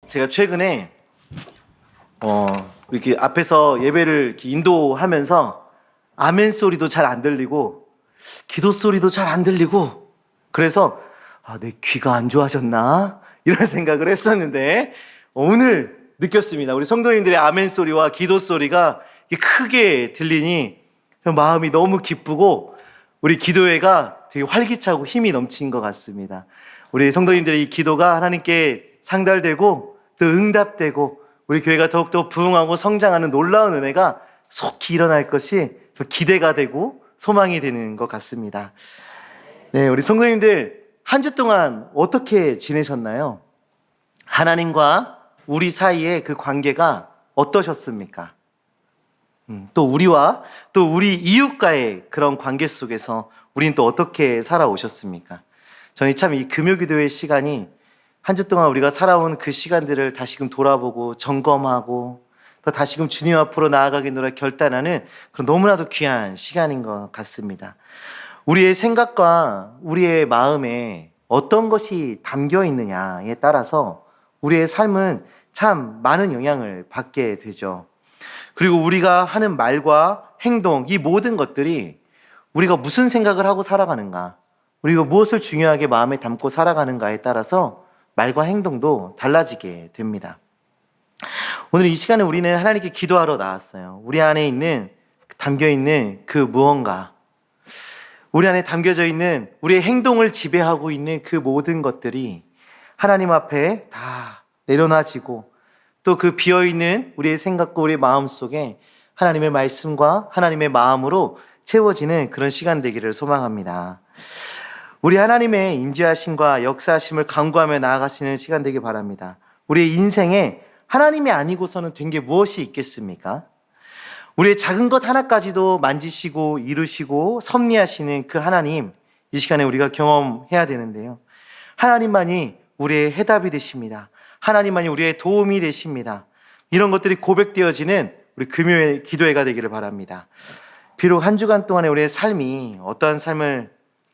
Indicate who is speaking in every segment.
Speaker 1: 제가 최근에 이렇게 앞에서 예배를 이렇게 인도하면서 아멘 소리도 잘 안 들리고 기도 소리도 잘 안 들리고 그래서 내 귀가 안 좋아졌나? 이런 생각을 했었는데 오늘 느꼈습니다. 우리 성도님들의 아멘 소리와 기도 소리가 크게 들리니 마음이 너무 기쁘고 우리 기도회가 되게 활기차고 힘이 넘친 것 같습니다. 우리 성도님들의 이 기도가 하나님께 상달되고 또 응답되고 우리 교회가 더욱더 부흥하고 성장하는 놀라운 은혜가 속히 일어날 것이 기대가 되고 소망이 되는 것 같습니다. 네, 우리 성도님들 한 주 동안 어떻게 지내셨나요? 하나님과 우리 사이의 그 관계가 어떠셨습니까? 또 우리와 또 우리 이웃과의 그런 관계 속에서 우리는 또 어떻게 살아오셨습니까? 저는 참 이 금요기도의 시간이 한 주 동안 우리가 살아온 그 시간들을 다시금 돌아보고 점검하고 또 다시금 주님 앞으로 나아가기로 결단하는 그런 너무나도 귀한 시간인 것 같습니다. 우리의 생각과 우리의 마음에 어떤 것이 담겨 있느냐에 따라서 우리의 삶은 참 많은 영향을 받게 되죠. 그리고 우리가 하는 말과 행동, 이 모든 것들이 우리가 무슨 생각을 하고 살아가는가, 우리가 무엇을 중요하게 마음에 담고 살아가는가에 따라서 말과 행동도 달라지게 됩니다. 오늘 이 시간에 우리는 하나님께 기도하러 나왔어요. 우리 안에 있는, 담겨있는 그 무언가, 우리 안에 담겨져 있는 우리의 행동을 지배하고 있는 그 모든 것들이 하나님 앞에 다 내려놔지고 또 그 비어있는 우리의 생각과 우리의 마음 속에 하나님의 말씀과 하나님의 마음으로 채워지는 그런 시간 되기를 소망합니다. 우리 하나님의 임재하심과 역사하심을 간구하며 나아가시는 시간 되길 바랍니다. 우리의 인생에 하나님이 아니고서는 된 게 무엇이 있겠습니까? 우리의 작은 것 하나까지도 만지시고 이루시고 섭리하시는 그 하나님, 이 시간에 우리가 경험해야 되는데요. 하나님만이 우리의 해답이 되십니다. 하나님만이 우리의 도움이 되십니다. 이런 것들이 고백되어지는 우리 금요일 기도회가 되기를 바랍니다. 비록 한 주간 동안에 우리의 삶이 어떠한 삶을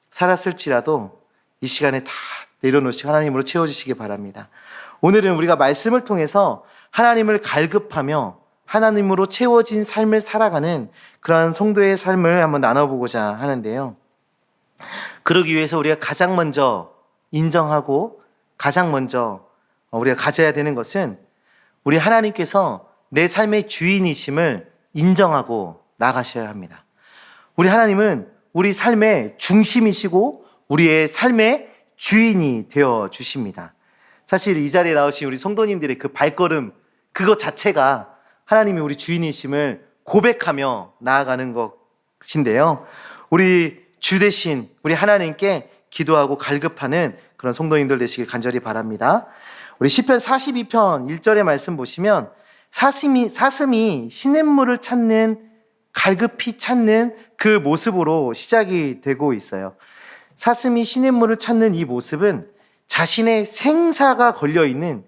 Speaker 1: 살았을지라도 이 시간에 다 내려놓으시고 하나님으로 채워주시기 바랍니다. 오늘은 우리가 말씀을 통해서 하나님을 갈급하며 하나님으로 채워진 삶을 살아가는 그러한 성도의 삶을 한번 나눠보고자 하는데요. 그러기 위해서 우리가 가장 먼저 인정하고 가장 먼저 우리가 가져야 되는 것은 우리 하나님께서 내 삶의 주인이심을 인정하고 나가셔야 합니다. 우리 하나님은 우리 삶의 중심이시고 우리의 삶의 주인이 되어 주십니다. 사실 이 자리에 나오신 우리 성도님들의 그 발걸음, 그것 자체가 하나님이 우리 주인이심을 고백하며 나아가는 것인데요. 우리 주 대신 우리 하나님께 기도하고 갈급하는 그런 성도님들 되시길 간절히 바랍니다. 우리 시편 42편 1절의 말씀 보시면 사슴이 시냇물을 찾는, 갈급히 찾는 그 모습으로 시작이 되고 있어요. 사슴이 시냇물을 찾는 이 모습은 자신의 생사가 걸려있는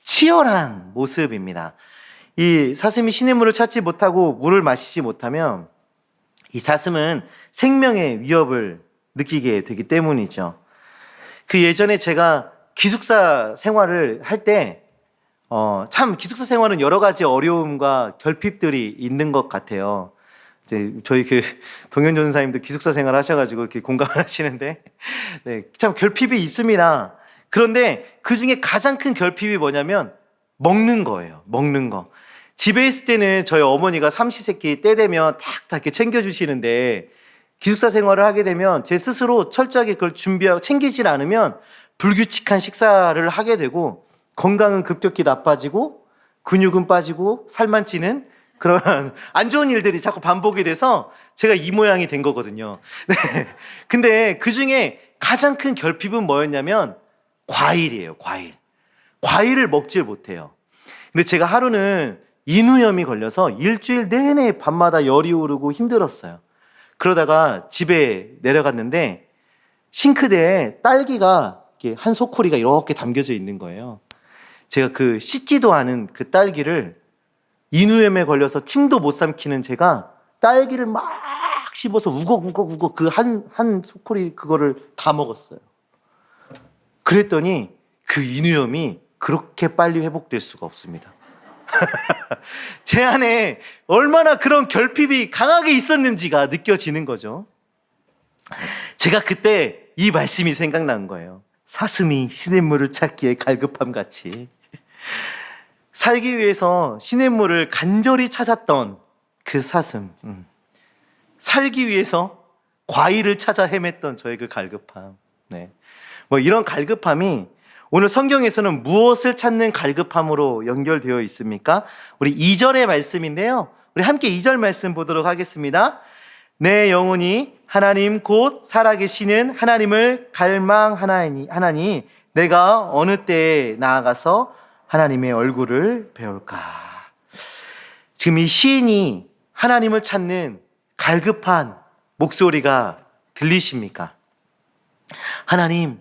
Speaker 1: 치열한 모습입니다. 이 사슴이 시냇물을 찾지 못하고 물을 마시지 못하면 이 사슴은 생명의 위협을 느끼게 되기 때문이죠. 그 예전에 제가 기숙사 생활을 할 때 참 기숙사 생활은 여러 가지 어려움과 결핍들이 있는 것 같아요. 이제 저희 그 동현 전사님도 기숙사 생활 하셔가지고 이렇게 공감을 하시는데, 네, 참 결핍이 있습니다. 그런데 그 중에 가장 큰 결핍이 뭐냐면 먹는 거예요. 먹는 거. 집에 있을 때는 저희 어머니가 삼시세끼 때 되면 탁 이렇게 챙겨주시는데 기숙사 생활을 하게 되면 제 스스로 철저하게 그걸 준비하고 챙기질 않으면 불규칙한 식사를 하게 되고 건강은 급격히 나빠지고 근육은 빠지고 살만 찌는 그런 안 좋은 일들이 자꾸 반복이 돼서 제가 이 모양이 된 거거든요. 네. 근데 그 중에 가장 큰 결핍은 뭐였냐면 과일이에요. 과일을 먹질 못해요. 근데 제가 하루는 인후염이 걸려서 일주일 내내 밤마다 열이 오르고 힘들었어요. 그러다가 집에 내려갔는데 싱크대에 딸기가 이렇게 한 소쿠리가 이렇게 담겨져 있는 거예요. 제가 그 씻지도 않은 그 딸기를 인후염에 걸려서 침도 못 삼키는 제가 딸기를 막 씹어서 우걱우걱 그 한 소쿠리 그거를 다 먹었어요. 그랬더니 그 인후염이 그렇게 빨리 회복될 수가 없습니다. 제 안에 얼마나 그런 결핍이 강하게 있었는지가 느껴지는 거죠. 제가 그때 이 말씀이 생각난 거예요. 사슴이 시냇물을 찾기에 갈급함 같이 살기 위해서 시냇물을 간절히 찾았던 그 사슴, 살기 위해서 과일을 찾아 헤맸던 저의 그 갈급함. 네. 뭐 이런 갈급함이 오늘 성경에서는 무엇을 찾는 갈급함으로 연결되어 있습니까? 우리 2절의 말씀인데요. 우리 함께 2절 말씀 보도록 하겠습니다. 내 영혼이 하나님 곧 살아계시는 하나님을 갈망하나니 내가 어느 때에 나아가서 하나님의 얼굴을 배울까? 지금 이 시인이 하나님을 찾는 갈급한 목소리가 들리십니까? 하나님,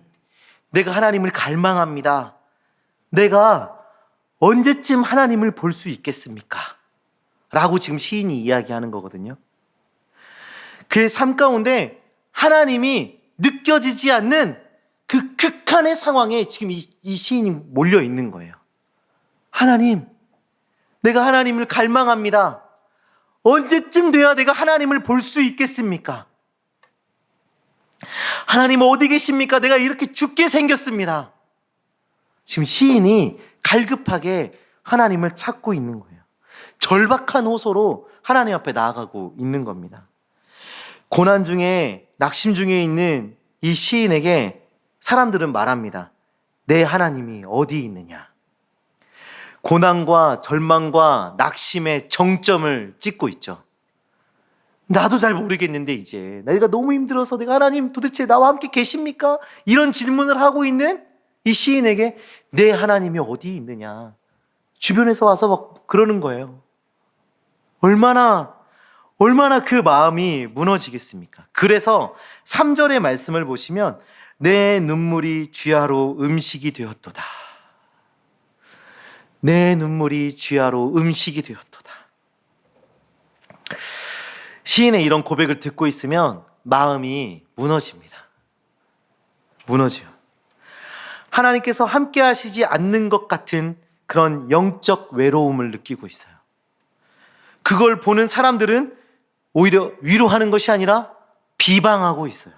Speaker 1: 내가 하나님을 갈망합니다. 내가 언제쯤 하나님을 볼 수 있겠습니까? 라고 지금 시인이 이야기하는 거거든요. 그의 삶 가운데 하나님이 느껴지지 않는 그 극한의 상황에 지금 이 시인이 몰려 있는 거예요. 하나님, 내가 하나님을 갈망합니다. 언제쯤 돼야 내가 하나님을 볼 수 있겠습니까? 하나님 어디 계십니까? 내가 이렇게 죽게 생겼습니다. 지금 시인이 갈급하게 하나님을 찾고 있는 거예요. 절박한 호소로 하나님 앞에 나아가고 있는 겁니다. 고난 중에, 낙심 중에 있는 이 시인에게 사람들은 말합니다. 내 하나님이 어디 있느냐? 고난과 절망과 낙심의 정점을 찍고 있죠. 나도 잘 모르겠는데 이제 내가 너무 힘들어서 내가 하나님 도대체 나와 함께 계십니까? 이런 질문을 하고 있는 이 시인에게 내 하나님이 어디 있느냐? 주변에서 와서 막 그러는 거예요. 얼마나 그 마음이 무너지겠습니까? 그래서 3절의 말씀을 보시면 내 눈물이 주야로 음식이 되었도다. 내 눈물이 주야로 음식이 되었도다. 시인의 이런 고백을 듣고 있으면 마음이 무너집니다. 무너져요. 하나님께서 함께 하시지 않는 것 같은 그런 영적 외로움을 느끼고 있어요. 그걸 보는 사람들은 오히려 위로하는 것이 아니라 비방하고 있어요.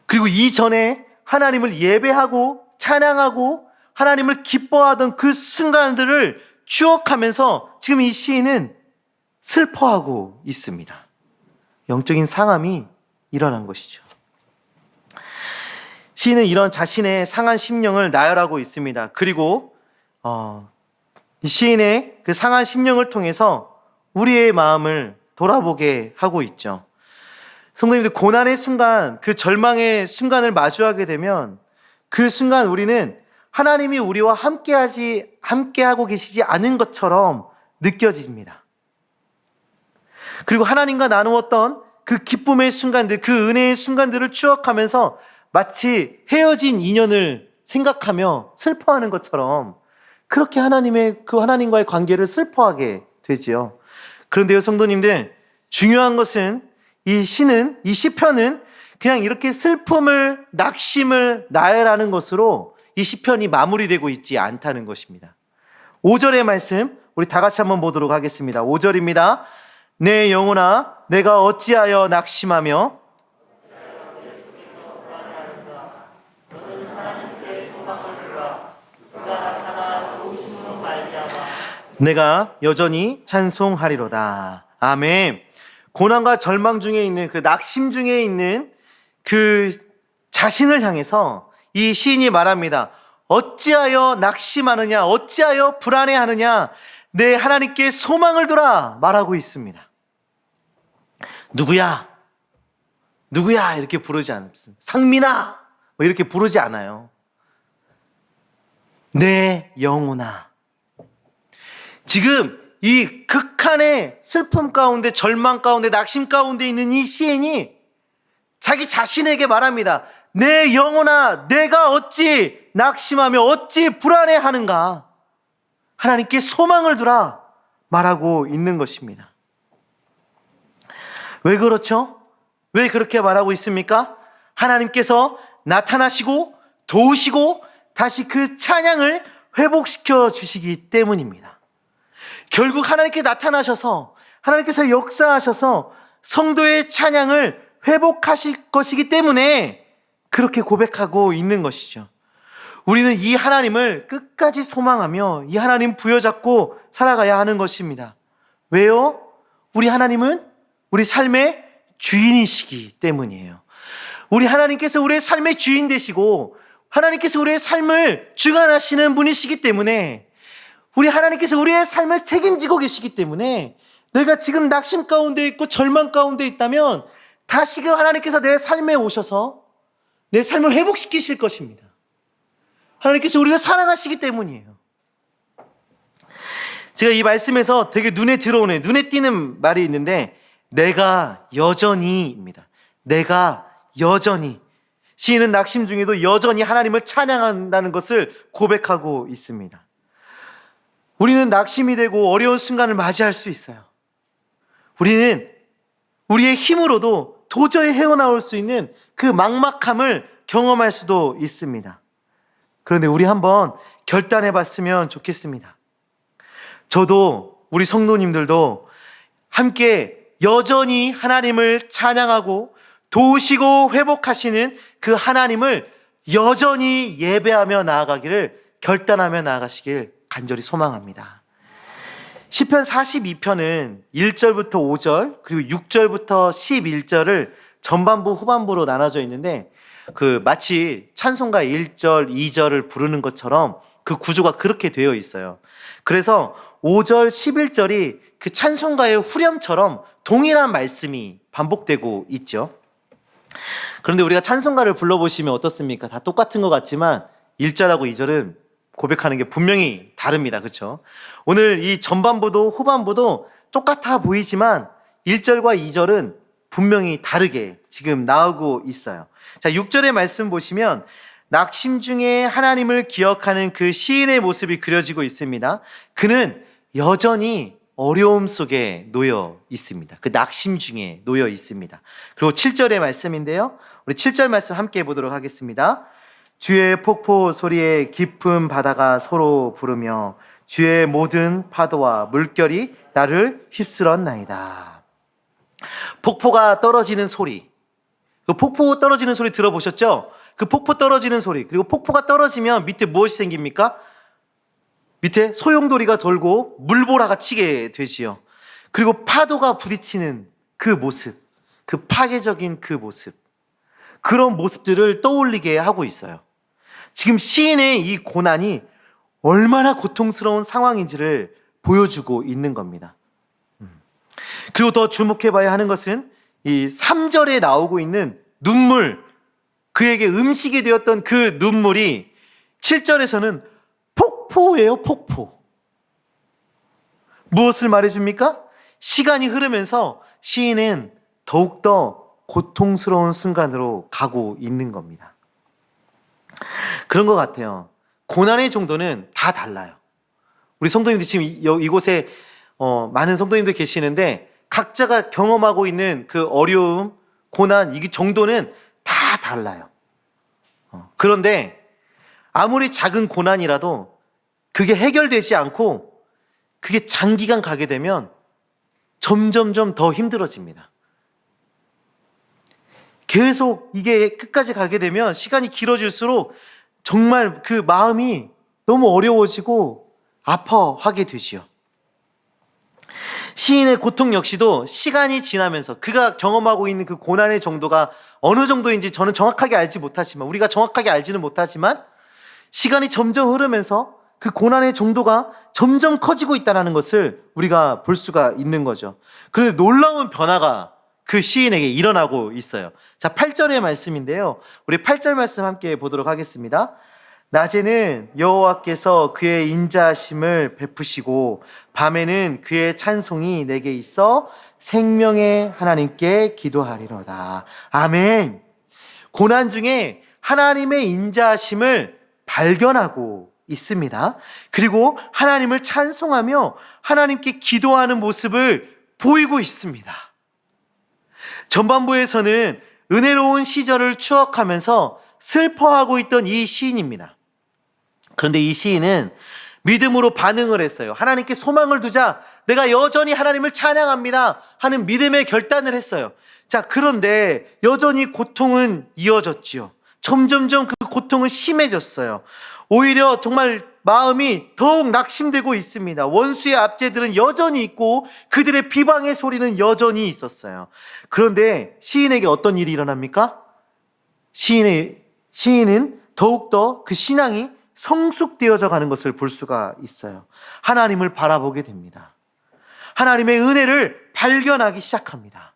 Speaker 1: 그리고 이전에 하나님을 예배하고 찬양하고 하나님을 기뻐하던 그 순간들을 추억하면서 지금 이 시인은 슬퍼하고 있습니다. 영적인 상함이 일어난 것이죠. 시인은 이런 자신의 상한 심령을 나열하고 있습니다. 그리고 이 시인의 그 상한 심령을 통해서 우리의 마음을 돌아보게 하고 있죠. 성도님들, 고난의 순간, 그 절망의 순간을 마주하게 되면 그 순간 우리는 하나님이 우리와 함께하고 계시지 않은 것처럼 느껴집니다. 그리고 하나님과 나누었던 그 기쁨의 순간들, 그 은혜의 순간들을 추억하면서 마치 헤어진 인연을 생각하며 슬퍼하는 것처럼 그렇게 하나님과의 관계를 슬퍼하게 되지요. 그런데요, 성도님들, 중요한 것은 이 시편은 그냥 이렇게 슬픔을, 낙심을 나열하는 것으로 이 시편이 마무리되고 있지 않다는 것입니다. 5절의 말씀 우리 다 같이 한번 보도록 하겠습니다. 5절입니다. 내 영혼아, 내가 어찌하여 낙심하며 내가 여전히 찬송하리로다. 아멘. 고난과 절망 중에 있는 그 낙심 중에 있는 그 자신을 향해서 이 시인이 말합니다. 어찌하여 낙심하느냐? 어찌하여 불안해하느냐? 내 하나님께 소망을 두라 말하고 있습니다. 누구야? 이렇게 부르지 않습니다. 상민아 뭐 이렇게 부르지 않아요. 내 영혼아. 지금 이 극한의 슬픔 가운데, 절망 가운데, 낙심 가운데 있는 이 시인이 자기 자신에게 말합니다. 내 영혼아, 내가 어찌 낙심하며 어찌 불안해하는가? 하나님께 소망을 두라 말하고 있는 것입니다. 왜 그렇죠? 왜 그렇게 말하고 있습니까? 하나님께서 나타나시고 도우시고 다시 그 찬양을 회복시켜 주시기 때문입니다. 결국 하나님께 나타나셔서 하나님께서 역사하셔서 성도의 찬양을 회복하실 것이기 때문에 그렇게 고백하고 있는 것이죠. 우리는 이 하나님을 끝까지 소망하며 이 하나님 부여잡고 살아가야 하는 것입니다. 왜요? 우리 하나님은 우리 삶의 주인이시기 때문이에요. 우리 하나님께서 우리의 삶의 주인 되시고 하나님께서 우리의 삶을 주관하시는 분이시기 때문에 우리 하나님께서 우리의 삶을 책임지고 계시기 때문에 내가 지금 낙심 가운데 있고 절망 가운데 있다면 다시금 하나님께서 내 삶에 오셔서 내 삶을 회복시키실 것입니다. 하나님께서 우리를 사랑하시기 때문이에요. 제가 이 말씀에서 되게 눈에 띄는 말이 있는데 내가 여전히입니다. 내가 여전히. 시인은 낙심 중에도 여전히 하나님을 찬양한다는 것을 고백하고 있습니다. 우리는 낙심이 되고 어려운 순간을 맞이할 수 있어요. 우리는 우리의 힘으로도 도저히 헤어나올 수 있는 그 막막함을 경험할 수도 있습니다. 그런데 우리 한번 결단해 봤으면 좋겠습니다. 저도 우리 성도님들도 함께 여전히 하나님을 찬양하고 도우시고 회복하시는 그 하나님을 여전히 예배하며 나아가기를 결단하며 나아가시길 간절히 소망합니다. 시편 42편은 1절부터 5절 그리고 6절부터 11절을 전반부 후반부로 나눠져 있는데 마치 찬송가 1절 2절을 부르는 것처럼 그 구조가 그렇게 되어 있어요. 그래서 5절 11절이 그 찬송가의 후렴처럼 동일한 말씀이 반복되고 있죠. 그런데 우리가 찬송가를 불러보시면 어떻습니까? 다 똑같은 것 같지만 1절하고 2절은 고백하는 게 분명히 다릅니다. 그렇죠? 오늘 이 전반부도 후반부도 똑같아 보이지만 1절과 2절은 분명히 다르게 지금 나오고 있어요. 자, 6절의 말씀 보시면 낙심 중에 하나님을 기억하는 그 시인의 모습이 그려지고 있습니다. 그는 여전히 어려움 속에 놓여 있습니다. 그 낙심 중에 놓여 있습니다. 그리고 7절의 말씀인데요. 우리 7절 말씀 함께 보도록 하겠습니다. 주의 폭포 소리에 깊은 바다가 서로 부르며 주의 모든 파도와 물결이 나를 휩쓸었나이다. 폭포가 떨어지는 소리. 그 폭포 떨어지는 소리 들어보셨죠? 그 폭포 떨어지는 소리. 그리고 폭포가 떨어지면 밑에 무엇이 생깁니까? 밑에 소용돌이가 돌고 물보라가 치게 되지요. 그리고 파도가 부딪히는 그 모습, 그 파괴적인 그 모습, 그런 모습들을 떠올리게 하고 있어요. 지금 시인의 이 고난이 얼마나 고통스러운 상황인지를 보여주고 있는 겁니다. 그리고 더 주목해봐야 하는 것은 이 3절에 나오고 있는 눈물, 그에게 음식이 되었던 그 눈물이 7절에서는 폭포예요, 폭포. 무엇을 말해줍니까? 시간이 흐르면서 시인은 더욱더 고통스러운 순간으로 가고 있는 겁니다. 그런 것 같아요. 고난의 정도는 다 달라요. 우리 성도님들 지금 이곳에 많은 성도님들 계시는데 각자가 경험하고 있는 그 어려움, 고난, 이 정도는 다 달라요. 그런데 아무리 작은 고난이라도 그게 해결되지 않고 그게 장기간 가게 되면 점점점 더 힘들어집니다. 계속 이게 끝까지 가게 되면 시간이 길어질수록 정말 그 마음이 너무 어려워지고 아파하게 되지요. 시인의 고통 역시도 시간이 지나면서 그가 경험하고 있는 그 고난의 정도가 어느 정도인지 저는 정확하게 알지 못하지만, 우리가 정확하게 알지는 못하지만 시간이 점점 흐르면서 그 고난의 정도가 점점 커지고 있다는 것을 우리가 볼 수가 있는 거죠. 그런데 놀라운 변화가 그 시인에게 일어나고 있어요. 자, 8절의 말씀인데요. 우리 8절 말씀 함께 보도록 하겠습니다. 낮에는 여호와께서 그의 인자하심을 베푸시고 밤에는 그의 찬송이 내게 있어 생명의 하나님께 기도하리로다. 아멘. 고난 중에 하나님의 인자하심을 발견하고 있습니다. 그리고 하나님을 찬송하며 하나님께 기도하는 모습을 보이고 있습니다. 전반부에서는 은혜로운 시절을 추억하면서 슬퍼하고 있던 이 시인입니다. 그런데 이 시인은 믿음으로 반응을 했어요. 하나님께 소망을 두자 내가 여전히 하나님을 찬양합니다 하는 믿음의 결단을 했어요. 자, 그런데 여전히 고통은 이어졌지요. 점점점 그 고통은 심해졌어요. 오히려 정말 마음이 더욱 낙심되고 있습니다. 원수의 압제들은 여전히 있고 그들의 비방의 소리는 여전히 있었어요. 그런데 시인에게 어떤 일이 일어납니까? 시인은 더욱더 그 신앙이 성숙되어져 가는 것을 볼 수가 있어요. 하나님을 바라보게 됩니다. 하나님의 은혜를 발견하기 시작합니다.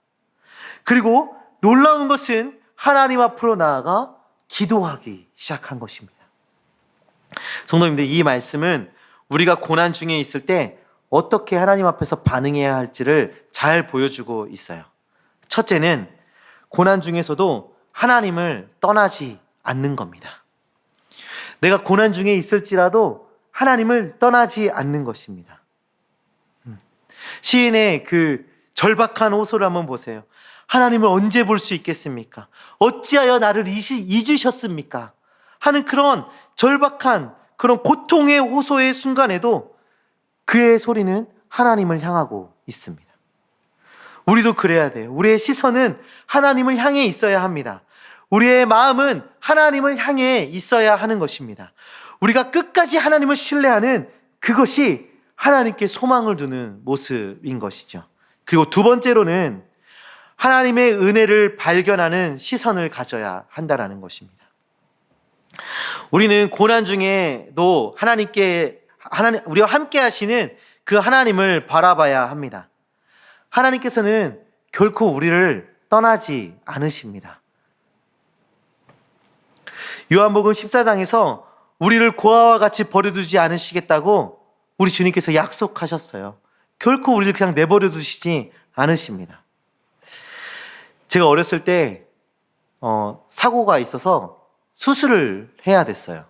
Speaker 1: 그리고 놀라운 것은 하나님 앞으로 나아가 기도하기 시작한 것입니다. 성도님들, 이 말씀은 우리가 고난 중에 있을 때 어떻게 하나님 앞에서 반응해야 할지를 잘 보여주고 있어요. 첫째는 고난 중에서도 하나님을 떠나지 않는 겁니다. 내가 고난 중에 있을지라도 하나님을 떠나지 않는 것입니다. 시인의 그 절박한 호소를 한번 보세요. 하나님을 언제 볼 수 있겠습니까? 어찌하여 나를 잊으셨습니까? 하는 그런 절박한 그런 고통의 호소의 순간에도 그의 소리는 하나님을 향하고 있습니다. 우리도 그래야 돼요. 우리의 시선은 하나님을 향해 있어야 합니다. 우리의 마음은 하나님을 향해 있어야 하는 것입니다. 우리가 끝까지 하나님을 신뢰하는 그것이 하나님께 소망을 두는 모습인 것이죠. 그리고 두 번째로는 하나님의 은혜를 발견하는 시선을 가져야 한다는 것입니다. 우리는 고난 중에도 우리와 함께 하시는 그 하나님을 바라봐야 합니다. 하나님께서는 결코 우리를 떠나지 않으십니다. 요한복음 14장에서 우리를 고아와 같이 버려두지 않으시겠다고 우리 주님께서 약속하셨어요. 결코 우리를 그냥 내버려 두시지 않으십니다. 제가 어렸을 때 사고가 있어서 수술을 해야 됐어요.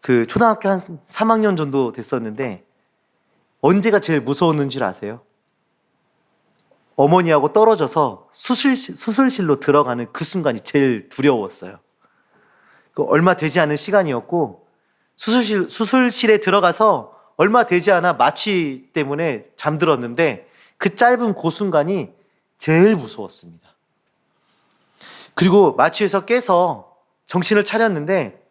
Speaker 1: 그 초등학교 한 3학년 정도 됐었는데 언제가 제일 무서웠는 줄 아세요? 어머니하고 떨어져서 수술실로 들어가는 그 순간이 제일 두려웠어요. 얼마 되지 않은 시간이었고 수술실에 들어가서 얼마 되지 않아 마취 때문에 잠들었는데 그 짧은 그 순간이 제일 무서웠습니다. 그리고 마취에서 깨서 정신을 차렸는데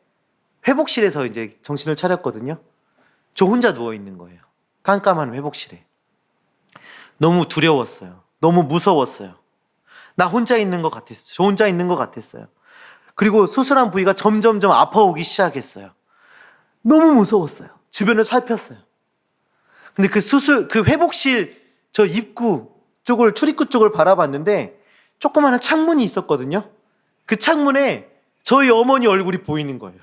Speaker 1: 회복실에서 이제 정신을 차렸거든요. 저 혼자 누워 있는 거예요. 깜깜한 회복실에. 너무 두려웠어요. 너무 무서웠어요. 나 혼자 있는 것 같았어요. 저 혼자 있는 것 같았어요. 그리고 수술한 부위가 점점점 아파오기 시작했어요. 너무 무서웠어요. 주변을 살폈어요. 근데 그 회복실 저 출입구 쪽을 바라봤는데 조그마한 창문이 있었거든요. 그 창문에 저희 어머니 얼굴이 보이는 거예요.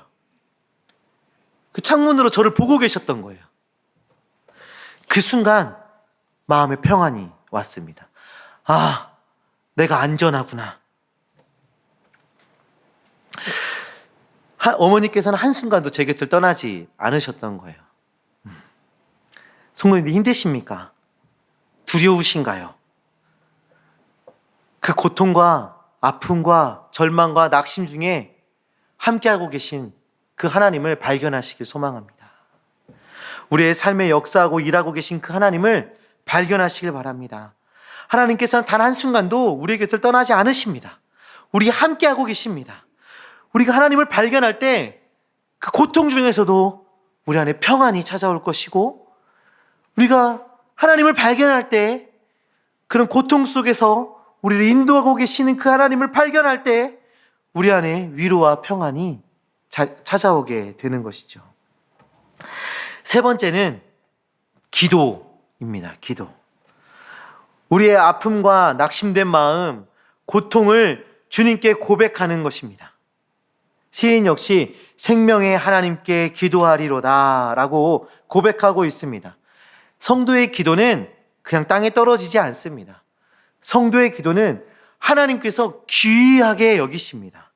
Speaker 1: 그 창문으로 저를 보고 계셨던 거예요. 그 순간 마음의 평안이 왔습니다. 아, 내가 안전하구나. 어머니께서는 한순간도 제 곁을 떠나지 않으셨던 거예요. 성도님들 힘드십니까? 두려우신가요? 그 고통과 아픔과 절망과 낙심 중에 함께하고 계신 그 하나님을 발견하시길 소망합니다. 우리의 삶에 역사하고 일하고 계신 그 하나님을 발견하시길 바랍니다. 하나님께서는 단 한순간도 우리의 곁을 떠나지 않으십니다. 우리 함께하고 계십니다. 우리가 하나님을 발견할 때 그 고통 중에서도 우리 안에 평안이 찾아올 것이고, 우리가 하나님을 발견할 때 그런 고통 속에서 우리를 인도하고 계시는 그 하나님을 발견할 때 우리 안에 위로와 평안이 찾아오게 되는 것이죠. 세 번째는 기도입니다. 기도. 우리의 아픔과 낙심된 마음, 고통을 주님께 고백하는 것입니다. 시인 역시 생명의 하나님께 기도하리로다 라고 고백하고 있습니다. 성도의 기도는 그냥 땅에 떨어지지 않습니다. 성도의 기도는 하나님께서 귀하게 여기십니다.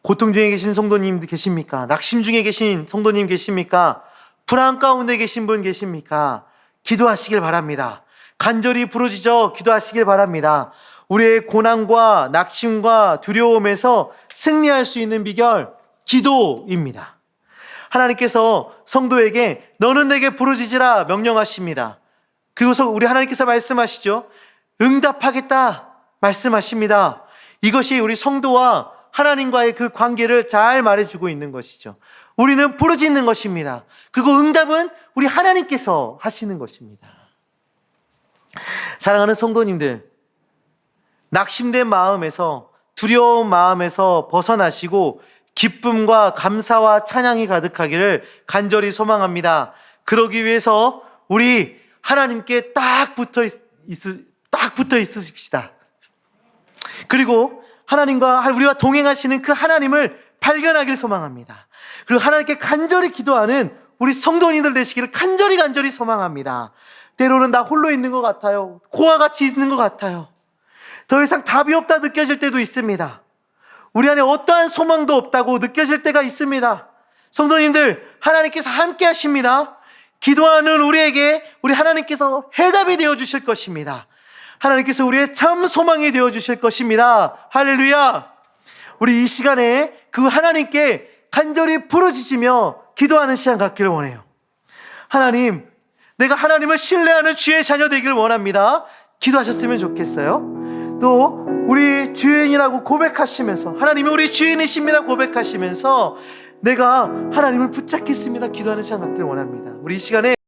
Speaker 1: 고통 중에 계신 성도님들 계십니까? 낙심 중에 계신 성도님 계십니까? 불안 가운데 계신 분 계십니까? 기도하시길 바랍니다. 간절히 부르짖어 기도하시길 바랍니다. 우리의 고난과 낙심과 두려움에서 승리할 수 있는 비결, 기도입니다. 하나님께서 성도에게 너는 내게 부르짖으라 명령하십니다. 그리고 우리 하나님께서 말씀하시죠. 응답하겠다 말씀하십니다. 이것이 우리 성도와 하나님과의 그 관계를 잘 말해주고 있는 것이죠. 우리는 부르짖는 것입니다. 그리고 응답은 우리 하나님께서 하시는 것입니다. 사랑하는 성도님들, 낙심된 마음에서, 두려운 마음에서 벗어나시고 기쁨과 감사와 찬양이 가득하기를 간절히 소망합니다. 그러기 위해서 우리 하나님께 딱 붙어 있으십시다. 그리고 하나님과 우리와 동행하시는 그 하나님을 발견하길 소망합니다. 그리고 하나님께 간절히 기도하는 우리 성도님들 되시기를 간절히 소망합니다. 때로는 나 홀로 있는 것 같아요. 고와 같이 있는 것 같아요. 더 이상 답이 없다 느껴질 때도 있습니다. 우리 안에 어떠한 소망도 없다고 느껴질 때가 있습니다. 성도님들, 하나님께서 함께 하십니다. 기도하는 우리에게 우리 하나님께서 해답이 되어 주실 것입니다. 하나님께서 우리의 참 소망이 되어 주실 것입니다. 할렐루야. 우리 이 시간에 그 하나님께 간절히 부르짖으며 기도하는 시간 갖기를 원해요. 하나님, 내가 하나님을 신뢰하는 주의 자녀 되기를 원합니다. 기도하셨으면 좋겠어요. 또 우리 주인이라고 고백하시면서, 하나님이 우리 주인이십니다 고백하시면서 내가 하나님을 붙잡겠습니다 기도하는 시간 갖기를 원합니다. 우리 이 시간에